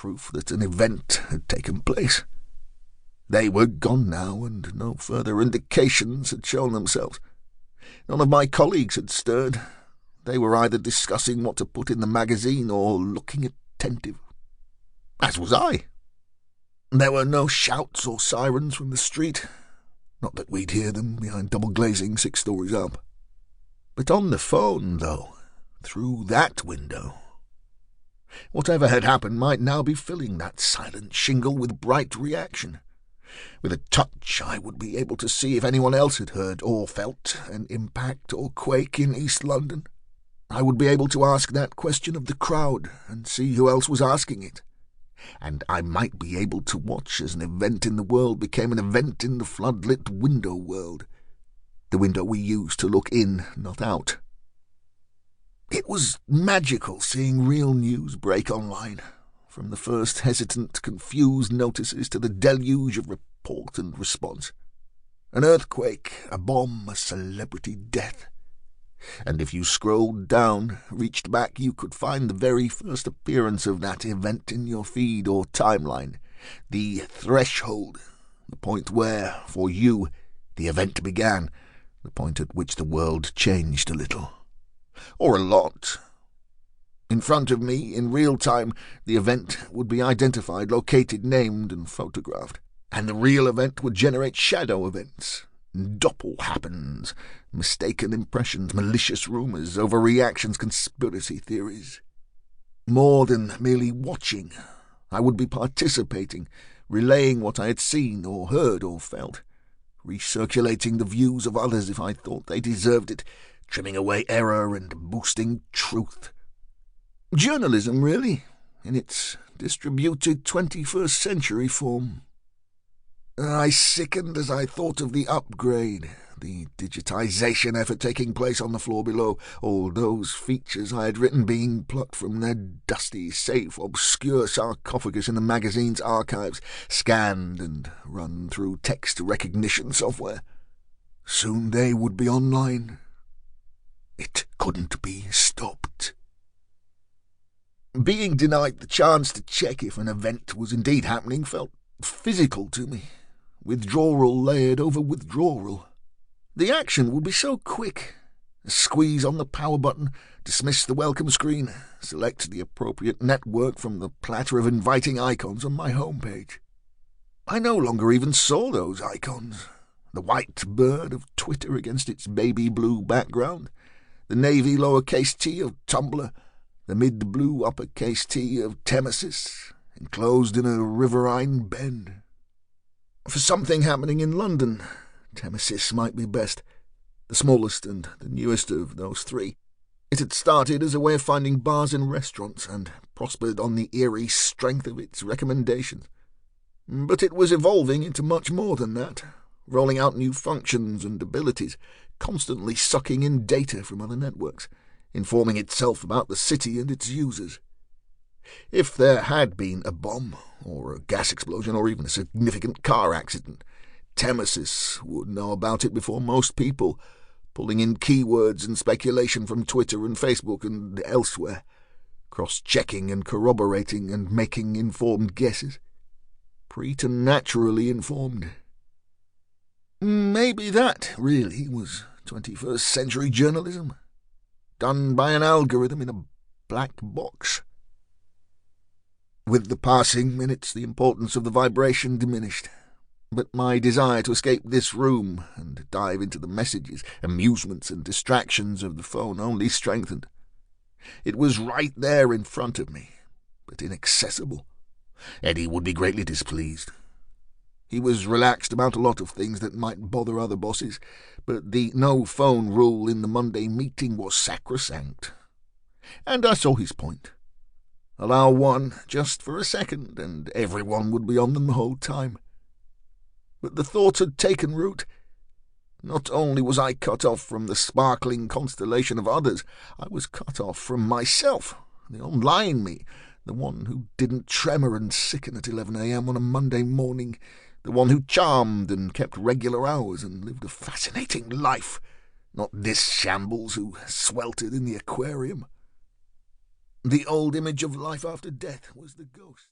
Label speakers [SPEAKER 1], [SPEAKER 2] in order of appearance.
[SPEAKER 1] proof that an event had taken place. They were gone now, and no further indications had shown themselves. None of my colleagues had stirred. They were either discussing what to put in the magazine or looking attentive. As was I. There were no shouts or sirens from the street. Not that we'd hear them behind double glazing 6 stories up. But on the phone, though, through that window, whatever had happened might now be filling that silent shingle with bright reaction. With a touch, I would be able to see if anyone else had heard or felt an impact or quake in East London. I would be able to ask that question of the crowd and see who else was asking it. And I might be able to watch as an event in the world became an event in the floodlit window world, the window we use to look in, not out. It was magical seeing real news break online, from the first hesitant, confused notices to the deluge of report and response. An earthquake, a bomb, a celebrity death. And if you scrolled down, reached back, you could find the very first appearance of that event in your feed or timeline, the threshold, the point where, for you, the event began, the point at which the world changed a little. Or a lot. In front of me, in real time, the event would be identified, located, named, and photographed. And the real event would generate shadow events, doppel-happens, mistaken impressions, malicious rumours, overreactions, conspiracy theories. More than merely watching, I would be participating, relaying what I had seen or heard or felt, recirculating the views of others if I thought they deserved it, trimming away error and boosting truth. Journalism, really, in its distributed 21st century form. I sickened as I thought of the upgrade, the digitization effort taking place on the floor below, all those features I had written being plucked from their dusty, safe, obscure sarcophagus in the magazine's archives, scanned and run through text recognition software. Soon they would be online. It couldn't be stopped. Being denied the chance to check if an event was indeed happening felt physical to me. Withdrawal layered over withdrawal. The action would be so quick. A squeeze on the power button, dismiss the welcome screen, select the appropriate network from the platter of inviting icons on my homepage. I no longer even saw those icons. The white bird of Twitter against its baby blue background, the navy lowercase t of Tumblr, the mid-blue uppercase t of Temesis, enclosed in a riverine bend. For something happening in London, Temesis might be best, the smallest and the newest of those 3. It had started as a way of finding bars and restaurants, and prospered on the eerie strength of its recommendations. But it was evolving into much more than that, rolling out new functions and abilities, constantly sucking in data from other networks, informing itself about the city and its users. If there had been a bomb, or a gas explosion, or even a significant car accident, Temesis would know about it before most people, pulling in keywords and speculation from Twitter and Facebook and elsewhere, cross-checking and corroborating and making informed guesses. Preternaturally informed. Maybe that, really, was 21st century journalism, done by an algorithm in a black box. With the passing minutes, the importance of the vibration diminished, but my desire to escape this room and dive into the messages, amusements, and distractions of the phone only strengthened. It was right there in front of me, but inaccessible. Eddie would be greatly displeased. He was relaxed about a lot of things that might bother other bosses, but the no-phone rule in the Monday meeting was sacrosanct. And I saw his point. Allow one just for a second, and everyone would be on them the whole time. But the thought had taken root. Not only was I cut off from the sparkling constellation of others, I was cut off from myself, the online me, the one who didn't tremor and sicken at 11 a.m. on a Monday morning, the one who charmed and kept regular hours and lived a fascinating life, not this shambles who sweltered in the aquarium. The old image of life after death was the ghost.